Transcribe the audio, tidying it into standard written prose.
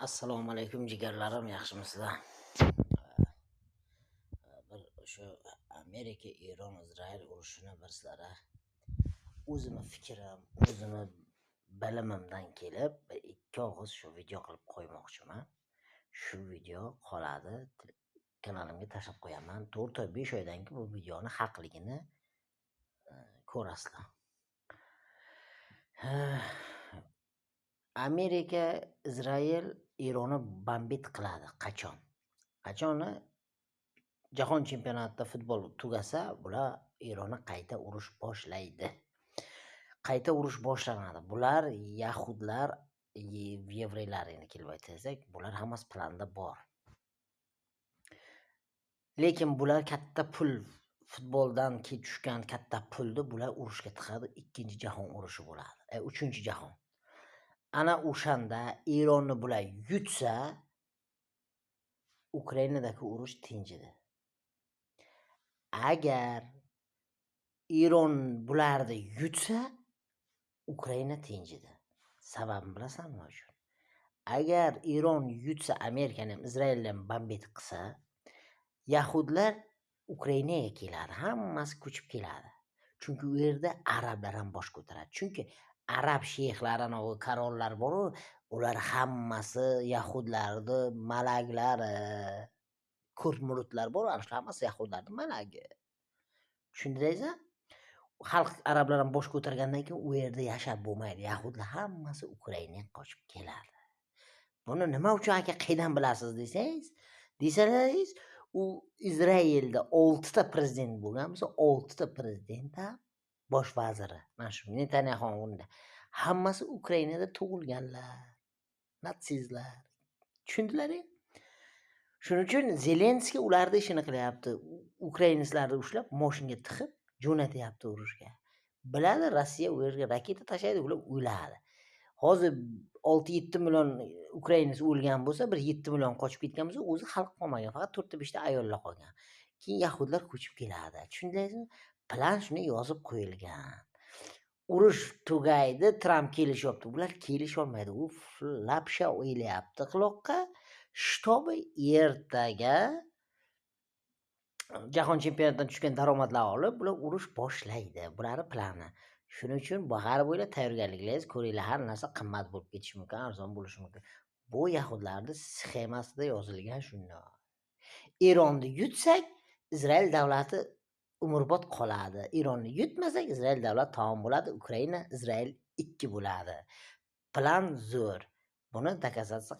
Assalomu alaykum jigarlarim, yaxshimisizlar? Bir o'sha Amerika, Eron, Izrail urushini bir sizlarga o'zimni fikrim, o'zimni bilimimdan kelib ikki og'iz shu video qilib qo'ymoqchiman. Shu video qoladi, kanalimga tashlab qo'yaman. 4 oy 5 oydan keyin bu videoni haqligini ko'rasizlar. Amerika, Izrail Eronni bombit qiladi. Qachon Jahon chempionatida futbol tugasa, bular Eronni qayta urush boshlaydi. Qayta urush boshlanadi. Bular yahudlar, yevreylar endi kelib aytsak, bular hammasi planda bor. Lekin bular katta pul, futboldan tushgan katta pulni bular urushga tiqadi. Ikkinchi jahon urushi bo'ladi. Uchinchi jahon. Ana o'shanda Eronni bular yutsa, Ukrainadagi urush tinchidi. Agar Eron bularni yutsa, Ukraina tinchidi. Sababini bilasanmi uchun? Agar Eron yutsa, Amerikani ham, Izrailni ham bombit qilsa, yahudlar Ukrainaga keladi, hammasi ko'chib keladi. Chunki u yerda arablar ham bosh ko'taradi. Chunki arab sheyxlari, karollar bor-ku, ular hammasi yahudlarni malaklari, ko'rmurutlar bor, hammasi yahudlarning malagi. Tushundingizmi? Xalq arablar ham bosh ko'targandan keyin u yerda yashab bo'lmaydi. Yahudlar hammasi Ukrainaga qochib keladi. Buni nima uchun aka qaydan bilasiz desalaringiz, u Izrailda 6 ta prezident bo'lgan bo'lsa, 6 ta prezident ham bosh vaziri, mana shu Netanyahu o'rnida hammasi Ukrainada tug'ilganlar, natsistlar. Tushundilaring? Shuning uchun Zelenskiy ularning ishini qilyapti. Ukrainaliklarni ushlab, mashinaga tiqib jo'natyapti urushga. Biladi, Rossiya u yerga raketa tashlaydi, ular o'ladi. Hozir 6-7 million ukrainalik o'lgan bo'lsa, bir 7 million qochib ketgan bo'lsa, o'zi xalq qolmagan, faqat 4-5 ta ayollar qolgan. Keyin yahudlar ko'chib keladi. Tushundingizmi? Plan shuni yozib qo'yilgan. Urush tugaydi, Tramp kelishyapti. Bular kelisha olmaydi. U lapsha o'ylayapti quloqqa. Shtobi ertaga Jahon chempionatidan tushgan daromadlar olib, bular urush boshlaydi. Bular plani. Shuning uchun bahar bo'ylab tayyorgarliklaringiz ko'ringlar. Har narsa qimmat bo'lib ketishi mumkin, arzon bo'lishi mumkin. Bu yahudlarning sxemasida yozilgan shunday. Eronni yutsak, Izrail davlati umrbod qoladi. Eronni yutmasak, Izrail davlati tamom bo'ladi. Ukraina, Izrail ikki bo'ladi. Plan zo'r. Buni dokazatsiya